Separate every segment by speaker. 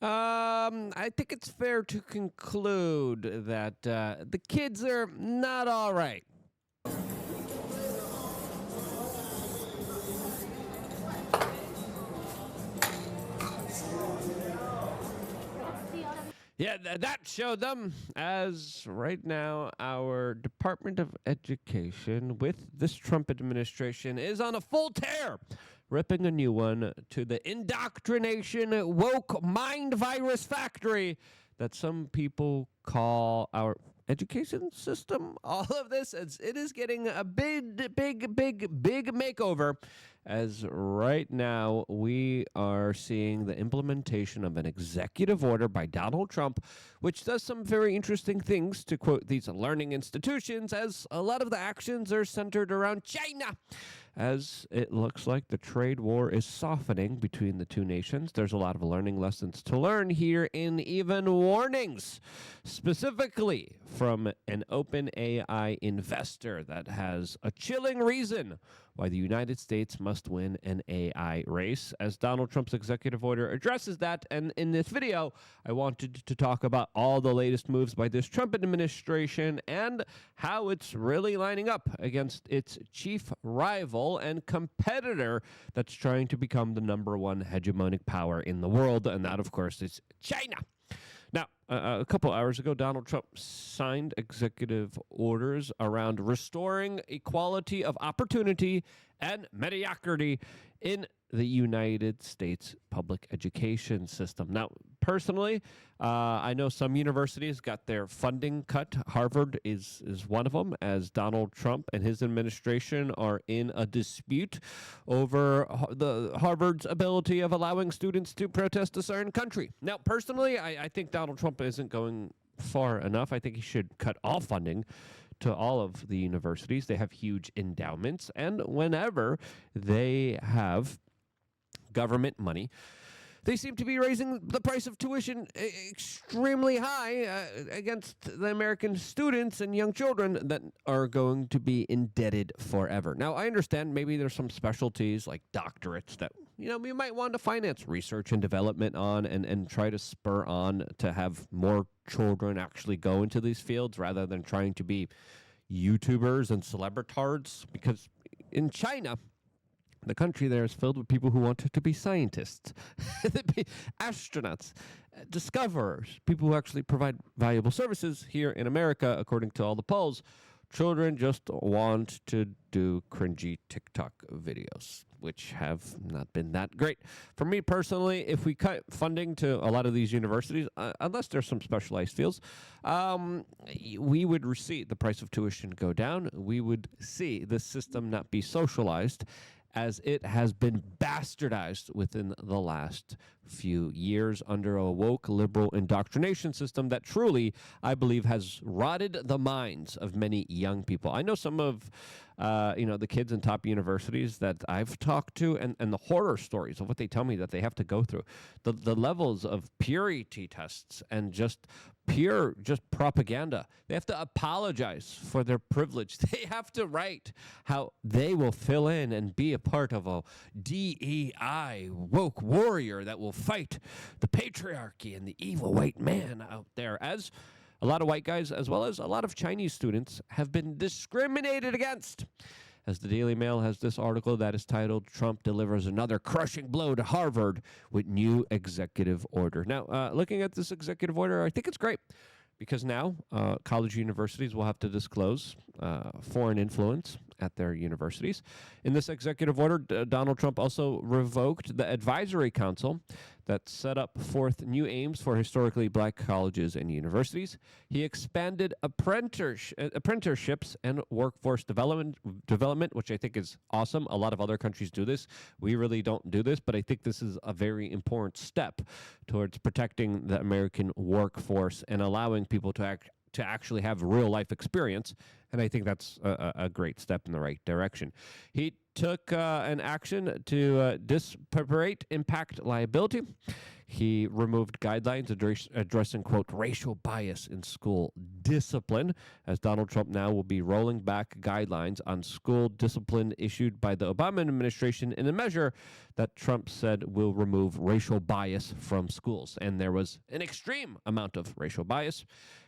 Speaker 1: I think it's fair to conclude that the kids are not all right. Yeah, that showed them, as right now our Department of Education with this Trump administration is on a full tear, ripping a new one to the indoctrination woke mind virus factory that some people call our education system. All of this, it is getting a big makeover, as right now we are seeing the implementation of an executive order by Donald Trump, which does some very interesting things, to quote these learning institutions, as a lot of the actions are centered around China. As it looks like the trade war is softening between the two nations, there's a lot of learning lessons to learn here, and even warnings, specifically from an OpenAI investor that has a chilling reason why the United States must win an AI race, as Donald Trump's executive order addresses that. And in this video, I wanted to talk about all the latest moves by this Trump administration and how it's really lining up against its chief rival and competitor that's trying to become the number one hegemonic power in the world, and that, of course, is China. Now, a couple hours ago, Donald Trump signed executive orders around restoring equality of opportunity and mediocrity in the United States public education system. Now, personally, I know some universities got their funding cut. Harvard is one of them, as Donald Trump and his administration are in a dispute over the Harvard's ability of allowing students to protest a certain country. Now, personally, I think Donald Trump isn't going far enough. I think he should cut all funding to all of the universities. They have huge endowments, and whenever they have government money, they seem to be raising the price of tuition extremely high against the American students and young children that are going to be indebted forever. Now, I understand maybe there's some specialties like doctorates that, we might want to finance research and development on and try to spur on to have more children actually go into these fields rather than trying to be YouTubers and celebritards, because in China, the country there is filled with people who want to be scientists, astronauts, discoverers, people who actually provide valuable services. Here in America, according to all the polls, children just want to do cringy TikTok videos, which have not been that great. For me personally, if we cut funding to a lot of these universities, unless there's some specialized fields, we would see the price of tuition go down. We would see the system not be socialized, as it has been bastardized within the last few years under a woke liberal indoctrination system that truly, I believe, has rotted the minds of many young people. I know some of the kids in top universities that I've talked to, and the horror stories of what they tell me that they have to go through, the levels of purity tests and just pure propaganda. They have to apologize for their privilege. They have to write how they will fill in and be a part of a DEI woke warrior that will fight the patriarchy and the evil white man out there, as a lot of white guys, as well as a lot of Chinese students, have been discriminated against. As the Daily Mail has this article that is titled, "Trump Delivers Another Crushing Blow to Harvard with New Executive Order." Now, looking at this executive order, I think it's great, because now college universities will have to disclose foreign influence at their universities. In this executive order, Donald Trump also revoked the advisory council that set up forth new aims for historically black colleges and universities. He expanded apprenticeships and workforce development, which I think is awesome. A lot of other countries do this. We really don't do this, but I think this is a very important step towards protecting the American workforce and allowing people to actually have real life experience. And I think that's a great step in the right direction. He took an action to disparate impact liability. He removed guidelines addressing, quote, racial bias in school discipline, as Donald Trump now will be rolling back guidelines on school discipline issued by the Obama administration in a measure that Trump said will remove racial bias from schools. And there was an extreme amount of racial bias.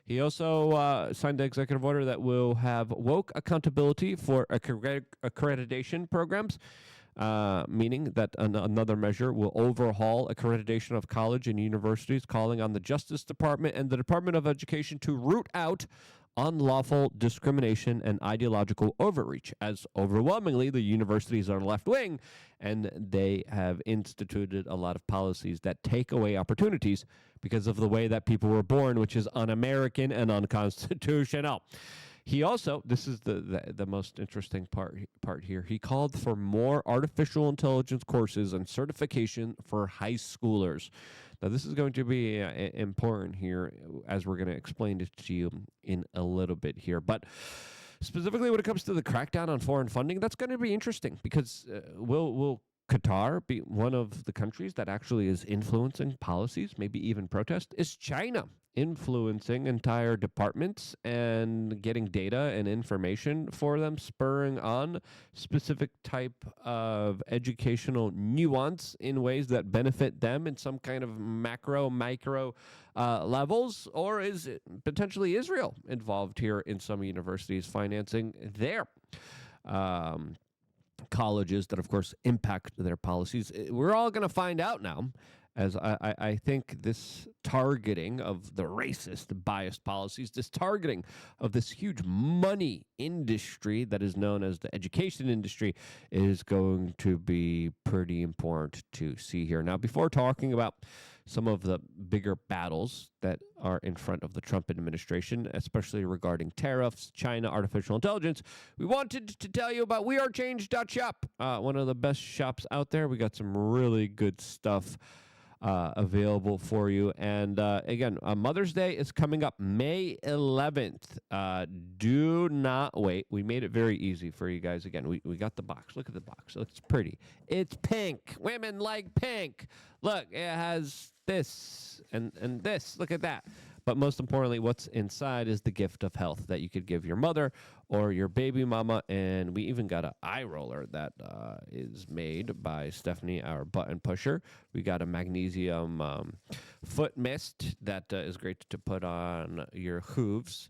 Speaker 1: He also signed the executive order that will have woke accountability for accreditation programs, meaning that another measure will overhaul accreditation of college and universities, calling on the Justice Department and the Department of Education to root out unlawful discrimination and ideological overreach, as overwhelmingly the universities are left-wing, and they have instituted a lot of policies that take away opportunities because of the way that people were born, which is un-American and unconstitutional. He also, this is the most interesting part here, he called for more artificial intelligence courses and certification for high schoolers. Now, this is going to be important here, as we're going to explain it to you in a little bit here. But specifically when it comes to the crackdown on foreign funding, that's going to be interesting, because will Qatar be one of the countries that actually is influencing policies, maybe even protest? Is China influencing entire departments and getting data and information for them, spurring on specific type of educational nuance in ways that benefit them in some kind of macro, micro levels? Or is it potentially Israel involved here in some universities financing their colleges that, of course, impact their policies? We're all going to find out now, as I think this targeting of the racist, biased policies, this targeting of this huge money industry that is known as the education industry is going to be pretty important to see here. Now, before talking about some of the bigger battles that are in front of the Trump administration, especially regarding tariffs, China, artificial intelligence, we wanted to tell you about wearechange.shop, one of the best shops out there. We got some really good stuff available for you. And again, Mother's Day is coming up May 11th. Do not wait. We made it very easy for you guys. Again, we got the box. Look at the box. It's pretty. It's pink. Women like pink. Look, it has this and this. Look at that. But most importantly, what's inside is the gift of health that you could give your mother or your baby mama. And we even got an eye roller that is made by Stephanie, our button pusher. We got a magnesium foot mist that is great to put on your hooves.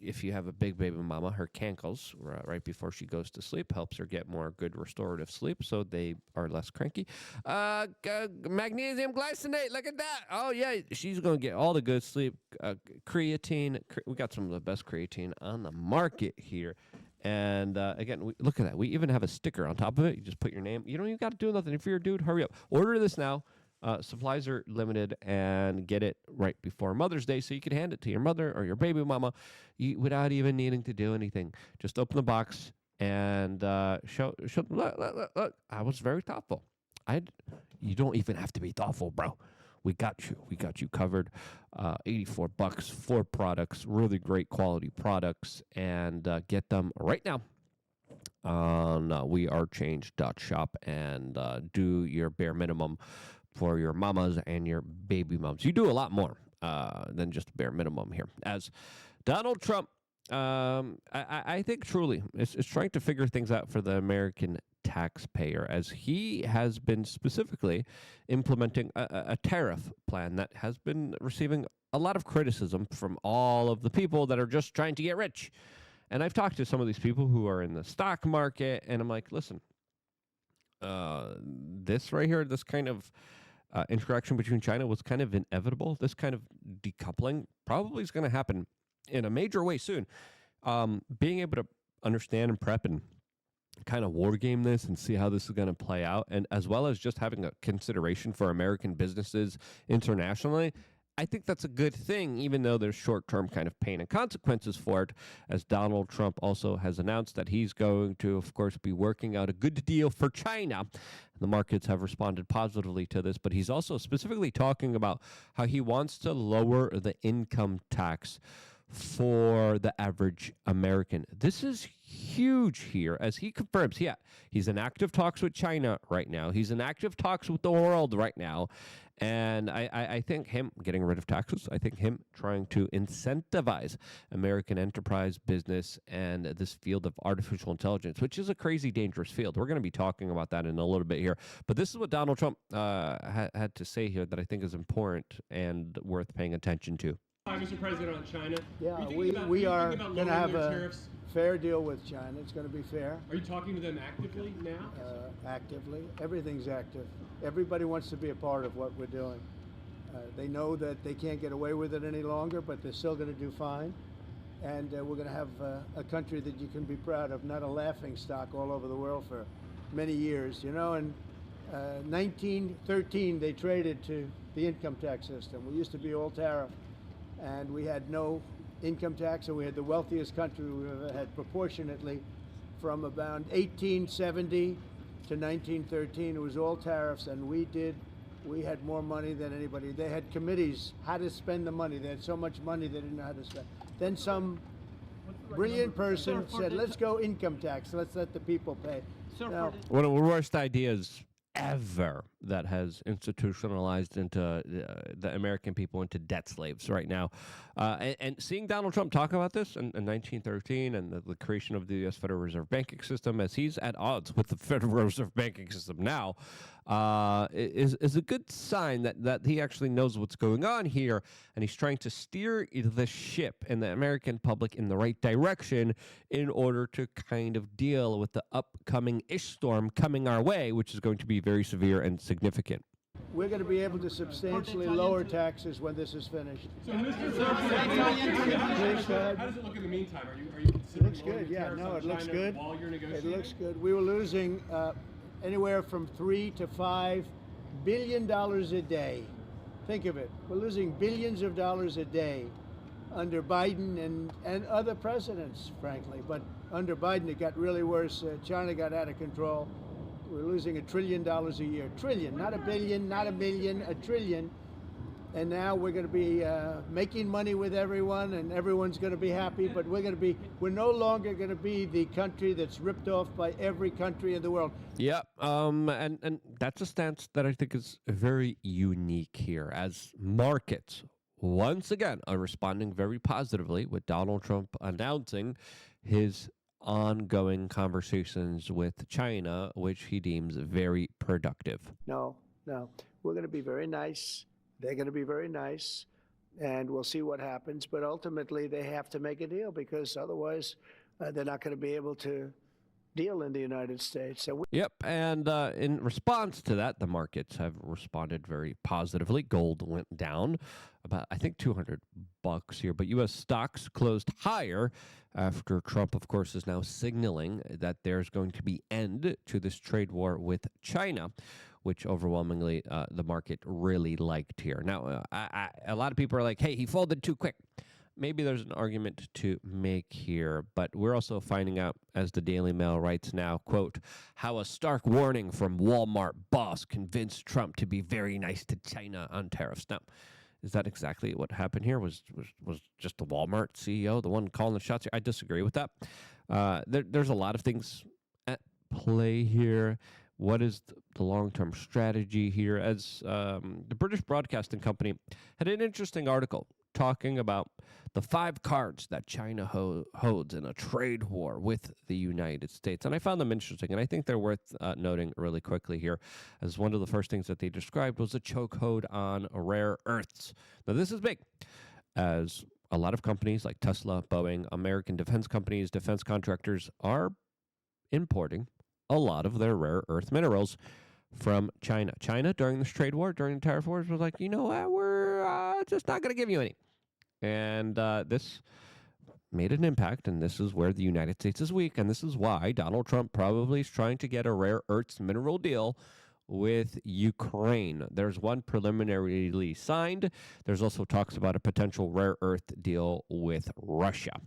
Speaker 1: If you have a big baby mama, her cankles right before she goes to sleep helps her get more good restorative sleep, so they are less cranky. Magnesium glycinate, look at that. Oh yeah, she's gonna get all the good sleep. Creatine, we got some of the best creatine on the market here. And again, look at that. We even have a sticker on top of it. You just put your name. You don't even got to do nothing. If you're a dude, hurry up. Order this now. Supplies are limited, and get it right before Mother's Day so you can hand it to your mother or your baby mama without even needing to do anything. Just open the box and show look. I was very thoughtful. You don't even have to be thoughtful, bro. We got you covered. $84, 4 products, really great quality products, and get them right now on wearechange.shop and do your bare minimum for your mamas and your baby moms. You do a lot more than just bare minimum here. As Donald Trump, I think truly is trying to figure things out for the American taxpayer, as he has been specifically implementing a tariff plan that has been receiving a lot of criticism from all of the people that are just trying to get rich. And I've talked to some of these people who are in the stock market, and I'm like, listen, this right here, this kind of interaction between China was kind of inevitable. This kind of decoupling probably is going to happen in a major way soon. Being able to understand and prep and kind of war game this and see how this is going to play out, and as well as just having a consideration for American businesses internationally, I think that's a good thing, even though there's short-term kind of pain and consequences for it, as Donald Trump also has announced that he's going to, of course, be working out a good deal for China. The markets have responded positively to this, but he's also specifically talking about how he wants to lower the income tax for the average American. This is huge here, as he confirms. Yeah, he's in active talks with China right now. He's in active talks with the world right now. And I think him getting rid of taxes, I think him trying to incentivize American enterprise, business, and this field of artificial intelligence, which is a crazy dangerous field. We're going to be talking about that in a little bit here. But this is what Donald Trump had to say here that I think is important and worth paying attention to.
Speaker 2: Hi, Mr. President, on China.
Speaker 3: Yeah, we are going to have a fair deal with China. It's going to be fair.
Speaker 2: Are you talking to them actively now?
Speaker 3: Actively. Everything's active. Everybody wants to be a part of what we're doing. They know that they can't get away with it any longer, but they're still going to do fine. And we're going to have a country that you can be proud of, not a laughing stock all over the world for many years. You know, in 1913, they traded to the income tax system. We used to be all tariff, and we had no income tax, and we had the wealthiest country we've ever had proportionately. From about 1870 to 1913, it was all tariffs, and we had more money than anybody. They had committees how to spend the money. They had so much money they didn't know how to spend. Then some brilliant person said, let's go income tax. Let's let the people pay. Now,
Speaker 1: one of the worst ideas ever that has institutionalized into the American people into debt slaves right now. And seeing Donald Trump talk about this in 1913 and the creation of the U.S. Federal Reserve banking system, as he's at odds with the Federal Reserve banking system now, is a good sign that he actually knows what's going on here, and he's trying to steer the ship and the American public in the right direction in order to kind of deal with the upcoming ish storm coming our way, which is going to be very severe and significant.
Speaker 3: We're going to be able to substantially lower taxes when this is finished.
Speaker 2: So, Mr. President, how does it look in the meantime? Are you considering?
Speaker 3: It looks good. Yeah, no, it looks good.
Speaker 2: While you're negotiating?
Speaker 3: It looks good. We were losing anywhere from $3 to $5 billion a day. Think of it. We're losing billions of dollars a day under Biden and other presidents, frankly. But under Biden, it got really worse. China got out of control. We're losing $1 trillion a year. Trillion, not a billion, not a million, $1 trillion. And now we're going to be making money with everyone, and everyone's going to be happy. But we're no longer going to be the country that's ripped off by every country in the world.
Speaker 1: Yeah, and that's a stance that I think is very unique here, as markets once again are responding very positively with Donald Trump announcing his ongoing conversations with China, which he deems very productive.
Speaker 3: No, we're going to be very nice. They're going to be very nice, and we'll see what happens. But ultimately, they have to make a deal, because otherwise they're not going to be able to deal in the United States. So
Speaker 1: Yep, and in response to that, the markets have responded very positively. Gold went down about, I think, $200 here, but U.S. stocks closed higher after Trump, of course, is now signaling that there's going to be end to this trade war with China, which overwhelmingly the market really liked here. Now, a lot of people are like, hey, he folded too quick. Maybe there's an argument to make here, but we're also finding out, as the Daily Mail writes now, quote, how a stark warning from Walmart boss convinced Trump to be very nice to China on tariffs. Now, is that exactly what happened here? Was just the Walmart CEO the one calling the shots here? I disagree with that. There's a lot of things at play here. What is the long-term strategy here? As the British Broadcasting Company had an interesting article talking about the 5 cards that China holds in a trade war with the United States. And I found them interesting, and I think they're worth noting really quickly here, as one of the first things that they described was a chokehold on rare earths. Now, this is big, as a lot of companies like Tesla, Boeing, American defense companies, defense contractors are importing a lot of their rare earth minerals from China. China, during this trade war, during the tariff wars, was like, you know what, we're just not going to give you any. And this made an impact, and this is where the United States is weak, and this is why Donald Trump probably is trying to get a rare earths mineral deal with Ukraine. There's one preliminarily signed. There's also talks about a potential rare earth deal with Russia.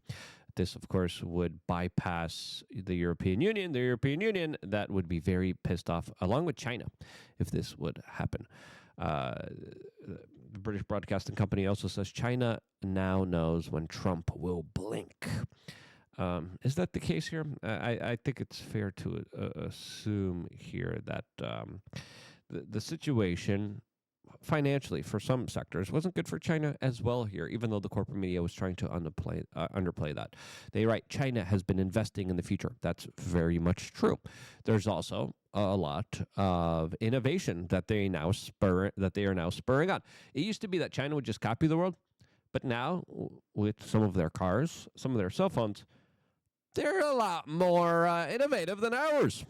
Speaker 1: This, of course, would bypass the European Union. The European Union, that would be very pissed off, along with China, if this would happen. The British Broadcasting Company also says China now knows when Trump will blink. Is that the case here? I think it's fair to assume here that the situation financially for some sectors wasn't good for China as well here, even though the corporate media was trying to underplay that. They write China has been investing in the future. That's very much true. There's also a lot of innovation that they are now spurring on. It used to be that China would just copy the world, but now with some of their cars, some of their cell phones, they're a lot more innovative than ours.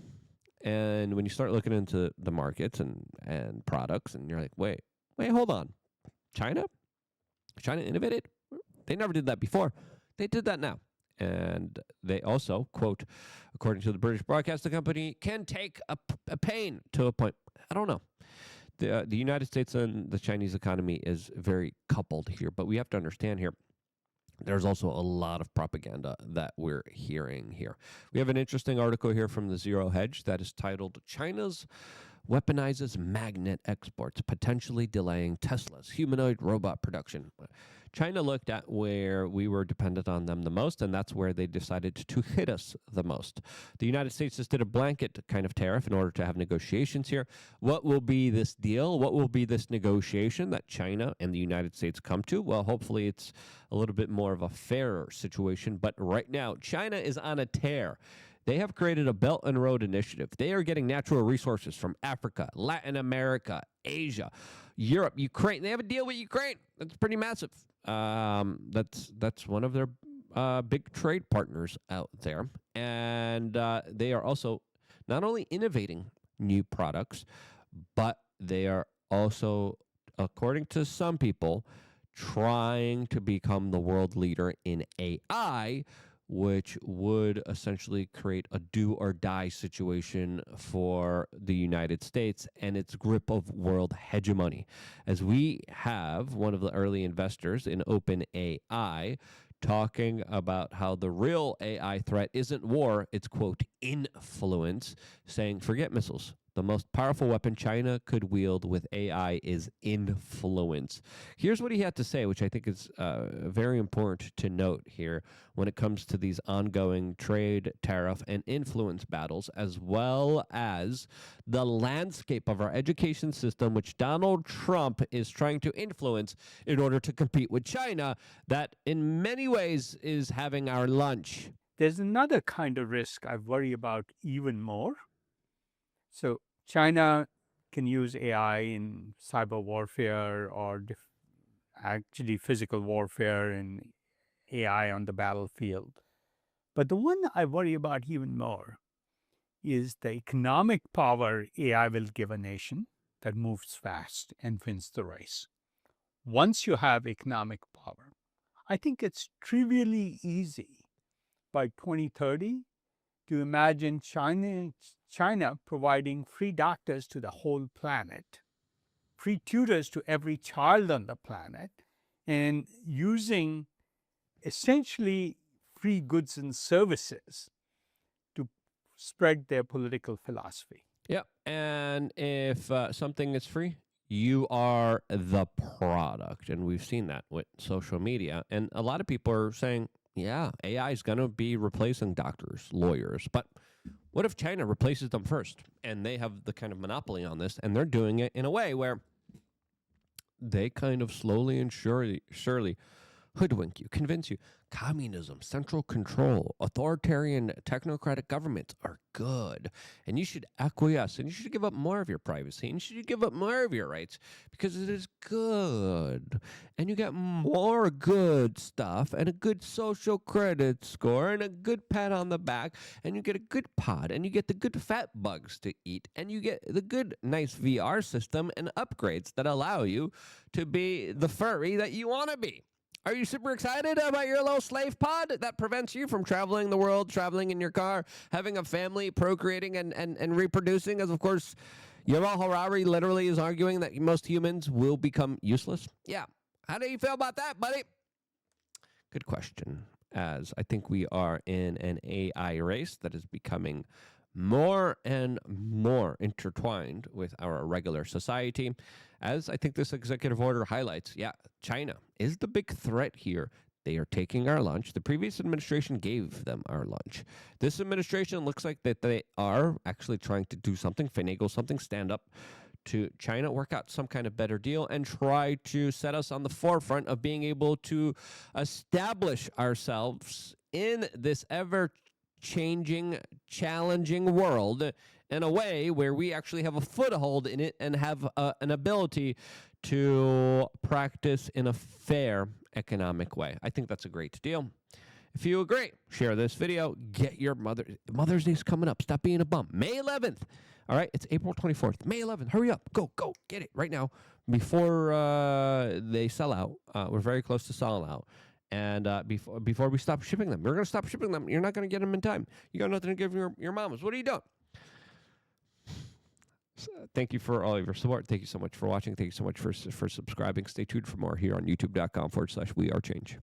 Speaker 1: And when you start looking into the markets and products, and you're like, wait, hold on. China innovated? They never did that before. They did that now. And they also, quote, according to the British Broadcasting Company, can take a pain to a point. I don't know. The United States and the Chinese economy is very coupled here, but we have to understand here, there's also a lot of propaganda that we're hearing here. We have an interesting article here from the Zero Hedge that is titled, China's Weaponizes Magnet Exports, Potentially Delaying Tesla's Humanoid Robot Production. China looked at where we were dependent on them the most, and that's where they decided to hit us the most. The United States just did a blanket kind of tariff in order to have negotiations here. What will be this deal? What will be this negotiation that China and the United States come to? Well, hopefully it's a little bit more of a fairer situation, but right now, China is on a tear. They have created a Belt and Road Initiative. They are getting natural resources from Africa, Latin America, Asia, Europe, Ukraine. They have a deal with Ukraine. That's pretty massive. That's one of their big trade partners out there. And they are also not only innovating new products, but they are also, according to some people, trying to become the world leader in AI, which would essentially create a do or die situation for the United States and its grip of world hegemony. As we have one of the early investors in OpenAI talking about how the real AI threat isn't war, it's, quote, influence, saying, forget missiles. The most powerful weapon China could wield with AI is influence. Here's what he had to say, which I think is very important to note here when it comes to these ongoing trade, tariff, and influence battles, as well as the landscape of our education system, which Donald Trump is trying to influence in order to compete with China, that in many ways is having our lunch.
Speaker 4: There's another kind of risk I worry about even more. So China can use AI in cyber warfare or actually physical warfare and AI on the battlefield. But the one I worry about even more is the economic power AI will give a nation that moves fast and wins the race. Once you have economic power, I think it's trivially easy by 2030 to imagine China providing free doctors to the whole planet, free tutors to every child on the planet, and using essentially free goods and services to spread their political philosophy.
Speaker 1: Yep. And if something is free, you are the product. And we've seen that with social media. And a lot of people are saying, yeah, AI is going to be replacing doctors, lawyers. But what if China replaces them first and they have the kind of monopoly on this and they're doing it in a way where they kind of slowly and surely hoodwink you, convince you. Communism, central control, authoritarian technocratic governments are good. And you should acquiesce and you should give up more of your privacy and you should give up more of your rights because it is good. And you get more good stuff and a good social credit score and a good pat on the back and you get a good pod and you get the good fat bugs to eat and you get the good nice VR system and upgrades that allow you to be the furry that you want to be. Are you super excited about your little slave pod that prevents you from traveling the world, traveling in your car, having a family, procreating and reproducing? As, of course, Yuval Harari literally is arguing that most humans will become useless. Yeah. How do you feel about that, buddy? Good question, as I think we are in an AI race that is becoming more and more intertwined with our regular society. As I think this executive order highlights, yeah, China is the big threat here. They are taking our lunch. The previous administration gave them our lunch. This administration looks like that they are actually trying to do something, finagle something, stand up to China, work out some kind of better deal, and try to set us on the forefront of being able to establish ourselves in this ever-changing, challenging world in a way where we actually have a foothold in it and have an ability to practice in a fair economic way. I think that's a great deal. If you agree, share this video. Get your Mother's Day's coming up. Stop being a bum. May 11th. All right, it's April 24th. May 11th. Hurry up. Go. Get it right now before they sell out. We're very close to selling out. And before we stop shipping them. We're going to stop shipping them. You're not going to get them in time. You got nothing to give your mamas. What are you doing? Thank you for all of your support. Thank you so much for watching. Thank you so much for subscribing. Stay tuned for more here on youtube.com/wearechange.